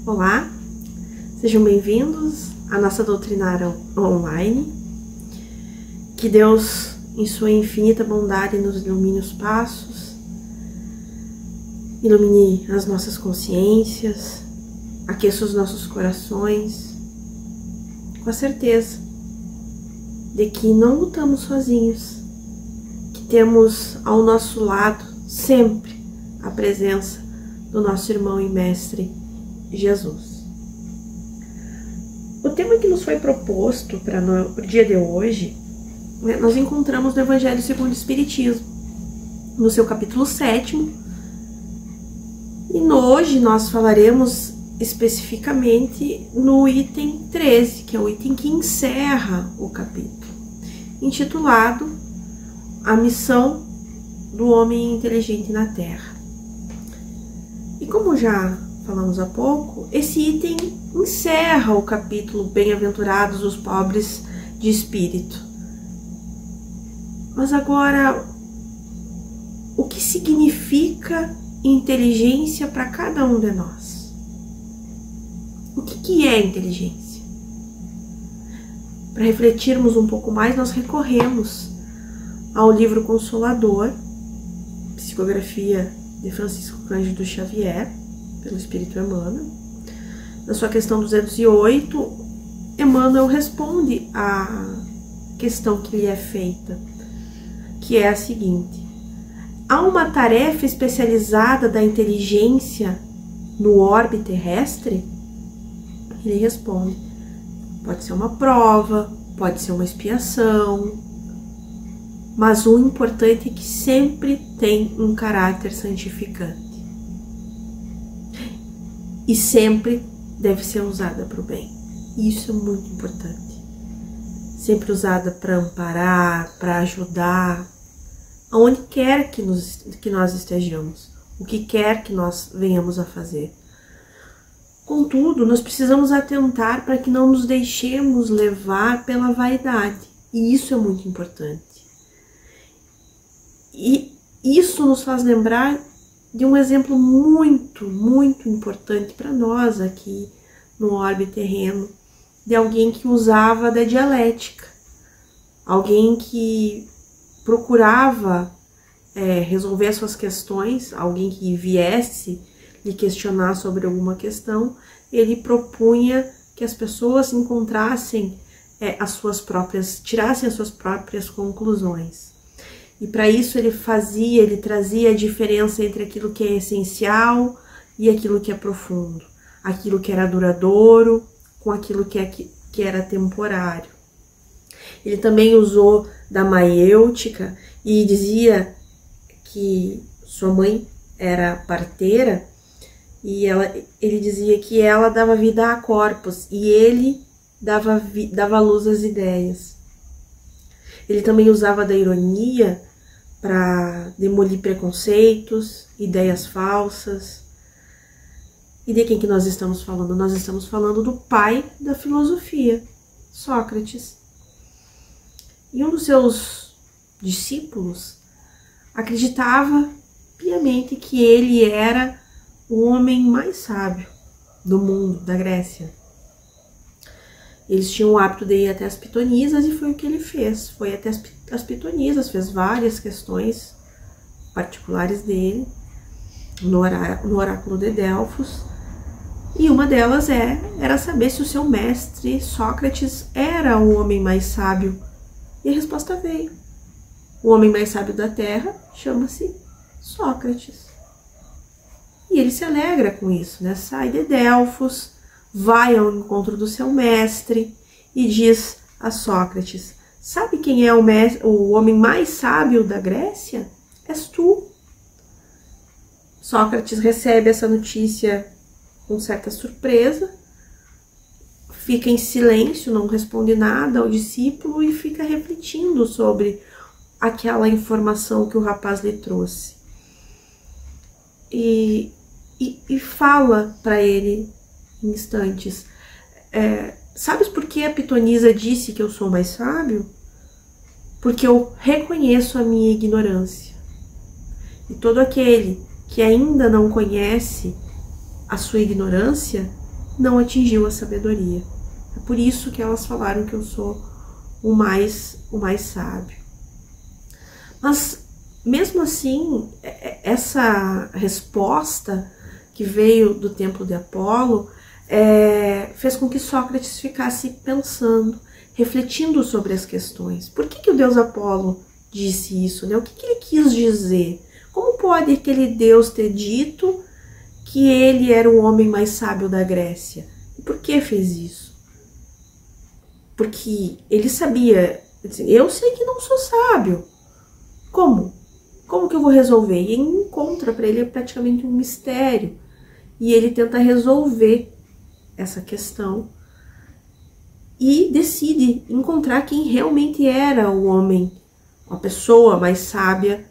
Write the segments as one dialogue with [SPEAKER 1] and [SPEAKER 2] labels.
[SPEAKER 1] Olá, sejam bem-vindos à nossa doutrinária online. Que Deus, em sua infinita bondade, nos ilumine os passos, ilumine as nossas consciências, aqueça os nossos corações, com a certeza de que não lutamos sozinhos, que temos ao nosso lado sempre a presença do nosso irmão e mestre Jesus. O tema que nos foi proposto para o dia de hoje, nós encontramos no Evangelho segundo o Espiritismo, no seu capítulo 7, e hoje nós falaremos especificamente no item 13, que é o item que encerra o capítulo, intitulado A Missão do Homem Inteligente na Terra. E como já falamos há pouco, esse item encerra o capítulo Bem-aventurados os pobres de espírito. Mas agora, o que significa inteligência para cada um de nós? O que é inteligência? Para refletirmos um pouco mais, nós recorremos ao livro Consolador, psicografia de Francisco Cândido Xavier, pelo Espírito Emmanuel. Na sua questão 208, Emmanuel responde à questão que lhe é feita, que é a seguinte: há uma tarefa especializada da inteligência no orbe terrestre? Ele responde: pode ser uma prova, pode ser uma expiação, mas o importante é que sempre tem um caráter santificante. E sempre deve ser usada para o bem. Isso é muito importante. Sempre usada para amparar, para ajudar, aonde quer que nós estejamos, o que quer que nós venhamos a fazer. Contudo, nós precisamos atentar para que não nos deixemos levar pela vaidade. E isso é muito importante. E isso nos faz lembrar de um exemplo muito, muito importante para nós aqui no orbe terreno, de alguém que usava da dialética, alguém que procurava resolver suas questões, alguém que viesse lhe questionar sobre alguma questão, ele propunha que as pessoas encontrassem tirassem as suas próprias conclusões. E para isso ele trazia a diferença entre aquilo que é essencial e aquilo que é profundo, aquilo que era duradouro com aquilo que era temporário. Ele também usou da maiêutica e dizia que sua mãe era parteira e ele dizia que ela dava vida a corpos e ele dava luz às ideias. Ele também usava da ironia para demolir preconceitos, ideias falsas. E de quem que nós estamos falando? Nós estamos falando do pai da filosofia, Sócrates. E um dos seus discípulos acreditava piamente que ele era o homem mais sábio do mundo, da Grécia. Eles tinham o hábito de ir até as pitonisas e foi o que ele fez. Foi até as pitonisas, fez várias questões particulares dele no oráculo de Delfos. E uma delas era saber se o seu mestre Sócrates era o homem mais sábio. E a resposta veio. O homem mais sábio da Terra chama-se Sócrates. E ele se alegra com isso, né? Sai de Delfos, vai ao encontro do seu mestre e diz a Sócrates: sabe quem é o homem mais sábio da Grécia? És tu. Sócrates recebe essa notícia com certa surpresa, fica em silêncio, não responde nada ao discípulo e fica refletindo sobre aquela informação que o rapaz lhe trouxe. E fala para ele em instantes: sabes por que a pitonisa disse que eu sou mais sábio? Porque eu reconheço a minha ignorância. E todo aquele que ainda não conhece a sua ignorância não atingiu a sabedoria. É por isso que elas falaram que eu sou o mais sábio. Mas, mesmo assim, essa resposta que veio do templo de Apolo fez com que Sócrates ficasse pensando, refletindo sobre as questões. Por que o deus Apolo disse isso, né? O que ele quis dizer? Como pode aquele deus ter dito que ele era o homem mais sábio da Grécia? E por que fez isso? Porque ele sabia, eu sei que não sou sábio. Como? Como que eu vou resolver? E ele encontra, para ele é praticamente um mistério. E ele tenta resolver essa questão e decide encontrar quem realmente era o homem, a pessoa mais sábia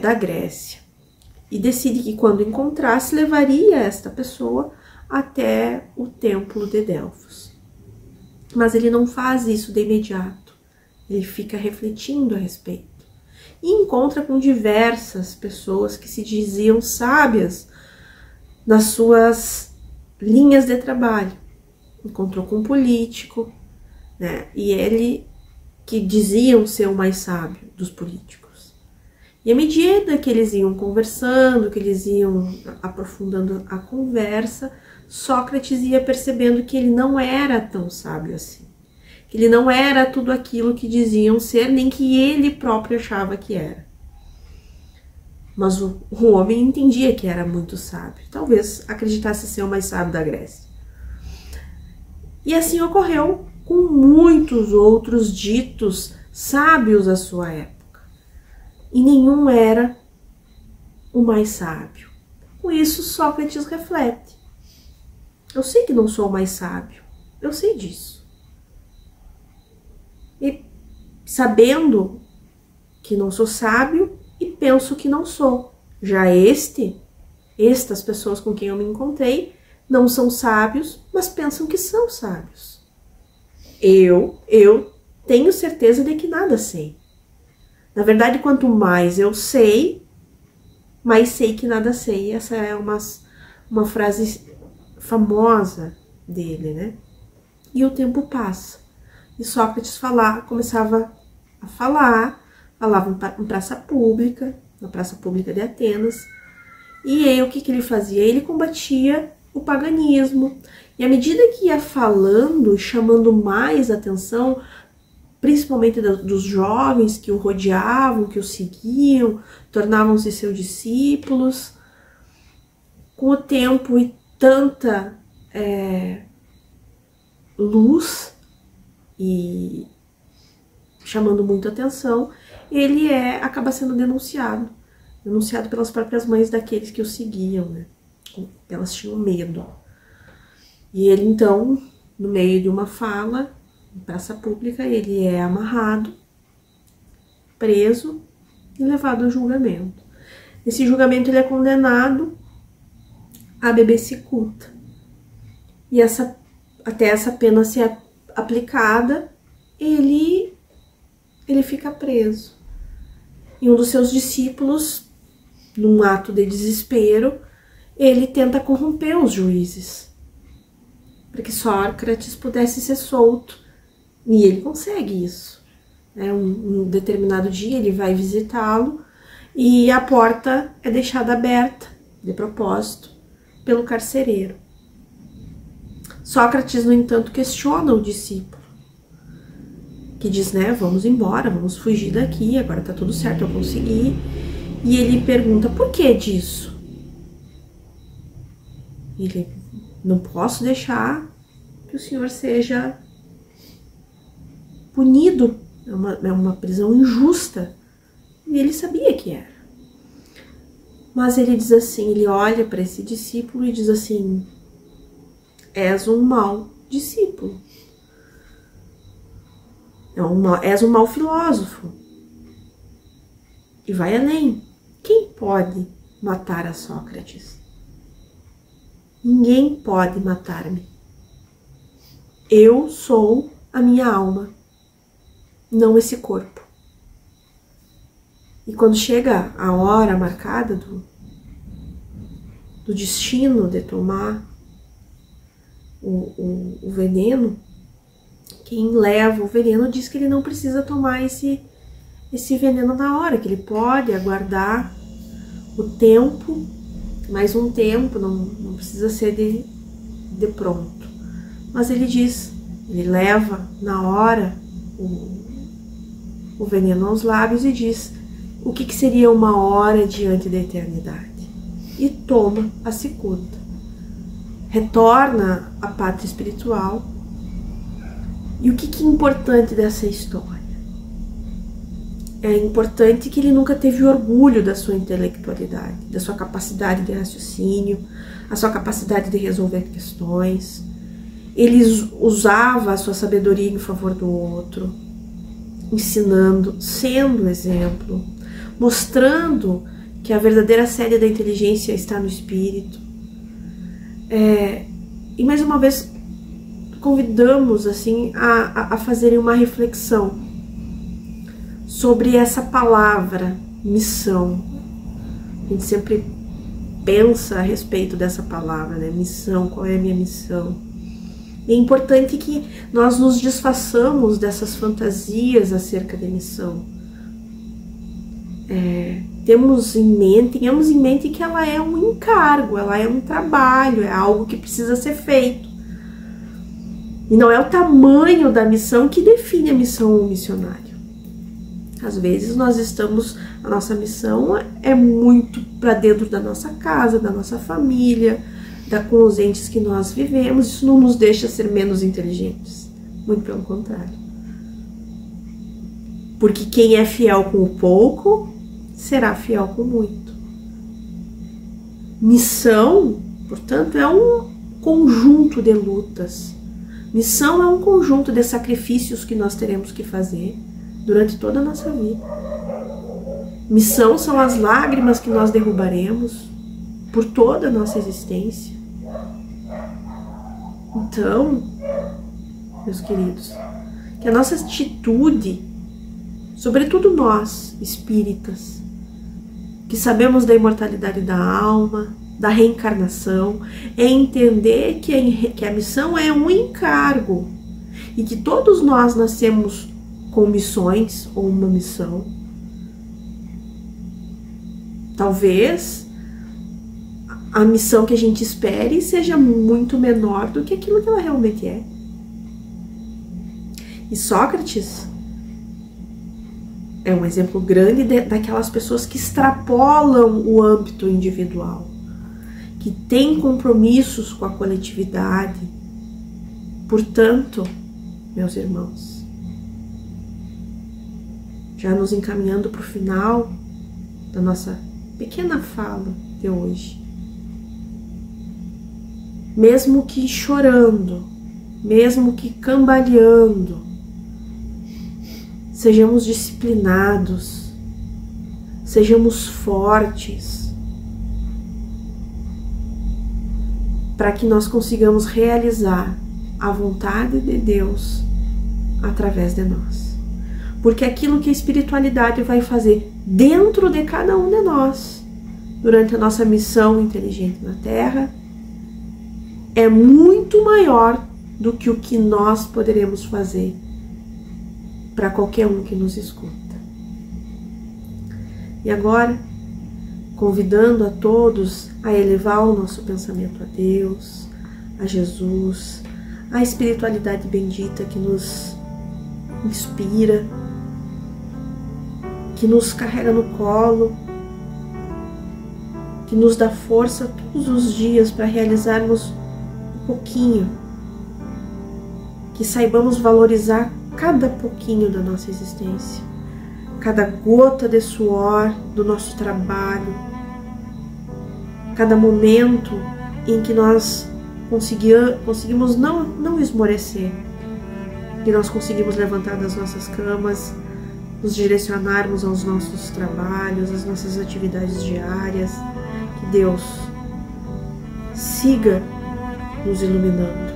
[SPEAKER 1] da Grécia. E decide que quando encontrasse, levaria esta pessoa até o templo de Delfos. Mas ele não faz isso de imediato. Ele fica refletindo a respeito. E encontra com diversas pessoas que se diziam sábias nas suas linhas de trabalho. Encontrou com um político, né? E ele que diziam ser o mais sábio dos políticos. E à medida que eles iam conversando, que eles iam aprofundando a conversa, Sócrates ia percebendo que ele não era tão sábio assim. Que ele não era tudo aquilo que diziam ser, nem que ele próprio achava que era. Mas o homem entendia que era muito sábio. Talvez acreditasse ser o mais sábio da Grécia. E assim ocorreu com muitos outros ditos sábios da sua época. E nenhum era o mais sábio. Com isso, Sócrates reflete. Eu sei que não sou o mais sábio. Eu sei disso. E sabendo que não sou sábio, e penso que não sou. Já estas pessoas com quem eu me encontrei, não são sábios, mas pensam que são sábios. Eu tenho certeza de que nada sei. Na verdade, quanto mais eu sei, mais sei que nada sei. Essa é uma frase famosa dele, né? E o tempo passa. E Sócrates começava a falar, falava em praça pública, na praça pública de Atenas. E aí o que ele fazia? Ele combatia o paganismo. E à medida que ia falando, chamando mais atenção, principalmente dos jovens que o rodeavam, que o seguiam, tornavam-se seus discípulos, com o tempo e tanta luz e chamando muita atenção, ele acaba sendo denunciado pelas próprias mães daqueles que o seguiam, né? Elas tinham medo. E ele então, no meio de uma fala, em praça pública, ele é amarrado, preso e levado ao julgamento. Nesse julgamento ele é condenado a beber cicuta. E até essa pena ser aplicada, ele fica preso. E um dos seus discípulos, num ato de desespero, ele tenta corromper os juízes, para que Sócrates pudesse ser solto. E ele consegue isso. Um determinado dia ele vai visitá-lo e a porta é deixada aberta, de propósito, pelo carcereiro. Sócrates, no entanto, questiona o discípulo, que diz, né, vamos embora, vamos fugir daqui, agora tá tudo certo, eu consegui. E ele pergunta, por que disso? Ele, não posso deixar que o senhor seja punido, é uma prisão injusta. E ele sabia que era. Mas ele diz assim, ele olha para esse discípulo e diz assim, és um mau discípulo. És um mau filósofo. E vai além. Quem pode matar a Sócrates? Ninguém pode matar-me. Eu sou a minha alma, não esse corpo. E quando chega a hora marcada do destino de tomar o veneno, quem leva o veneno diz que ele não precisa tomar esse veneno na hora, que ele pode aguardar o tempo, mais um tempo, não precisa ser de pronto. Mas ele diz, ele leva na hora o veneno aos lábios e diz o que seria uma hora diante da eternidade. E toma a cicuta. Retorna à pátria espiritual. E o que é importante dessa história? É importante que ele nunca teve orgulho da sua intelectualidade, da sua capacidade de raciocínio, a sua capacidade de resolver questões. Ele usava a sua sabedoria em favor do outro, ensinando, sendo exemplo, mostrando que a verdadeira sede da inteligência está no espírito. E mais uma vez convidamos assim a fazerem uma reflexão sobre essa palavra missão. A gente sempre pensa a respeito dessa palavra, né? Missão, qual é a minha missão? É importante que nós nos desfaçamos dessas fantasias acerca da missão. Tenhamos em mente que ela é um encargo, ela é um trabalho, é algo que precisa ser feito. E não é o tamanho da missão que define a missão ou o missionário. Às vezes a nossa missão é muito para dentro da nossa casa, da nossa família, com os entes que nós vivemos. Isso não nos deixa ser menos inteligentes, muito pelo contrário. Porque quem é fiel com o pouco, será fiel com muito. Missão, portanto, é um conjunto de lutas. Missão é um conjunto de sacrifícios que nós teremos que fazer durante toda a nossa vida. Missão são as lágrimas que nós derrubaremos por toda a nossa existência. Então, meus queridos, que a nossa atitude, sobretudo nós, espíritas, que sabemos da imortalidade da alma, da reencarnação, é entender que a missão é um encargo e que todos nós nascemos com missões ou uma missão. Talvez a missão que a gente espere seja muito menor do que aquilo que ela realmente é. E Sócrates é um exemplo grande daquelas pessoas que extrapolam o âmbito individual, que têm compromissos com a coletividade. Portanto, meus irmãos, já nos encaminhando para o final da nossa pequena fala de hoje, mesmo que chorando, mesmo que cambaleando, sejamos disciplinados, sejamos fortes, para que nós consigamos realizar a vontade de Deus através de nós. Porque aquilo que a espiritualidade vai fazer dentro de cada um de nós, durante a nossa missão inteligente na Terra, é muito maior do que o que nós poderemos fazer para qualquer um que nos escuta. E agora, convidando a todos a elevar o nosso pensamento a Deus, a Jesus, a espiritualidade bendita que nos inspira, que nos carrega no colo, que nos dá força todos os dias para realizarmos um pouquinho, que saibamos valorizar cada pouquinho da nossa existência, cada gota de suor do nosso trabalho, cada momento em que nós conseguimos não esmorecer, que nós conseguimos levantar das nossas camas, nos direcionarmos aos nossos trabalhos, às nossas atividades diárias. Que Deus siga nos iluminando.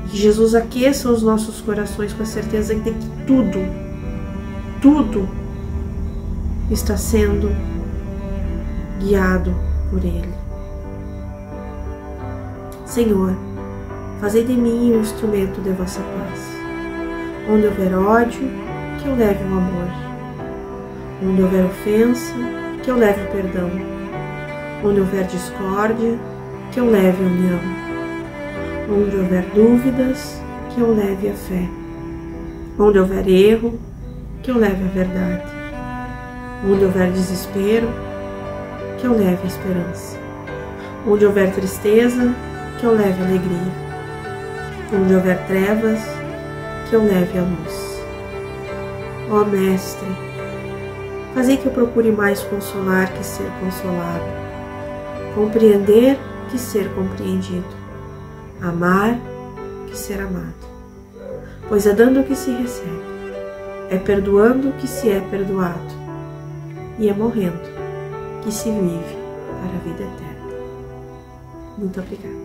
[SPEAKER 1] Que Jesus aqueça os nossos corações com a certeza de que tudo está sendo guiado por Ele. Senhor, Fazei de mim um instrumento de vossa paz. Onde houver ódio, que eu leve o amor. Onde houver ofensa, que eu leve o perdão. Onde houver discórdia, que eu leve a união. Onde houver dúvidas, que eu leve a fé. Onde houver erro, que eu leve a verdade. Onde houver desespero, que eu leve a esperança. Onde houver tristeza, que eu leve a alegria. Onde houver trevas, que eu leve a luz. Ó Mestre, fazei que eu procure mais consolar que ser consolado, compreender que ser compreendido, amar que ser amado. Pois é dando que se recebe, é perdoando que se é perdoado, e é morrendo que se vive para a vida eterna. Muito obrigada.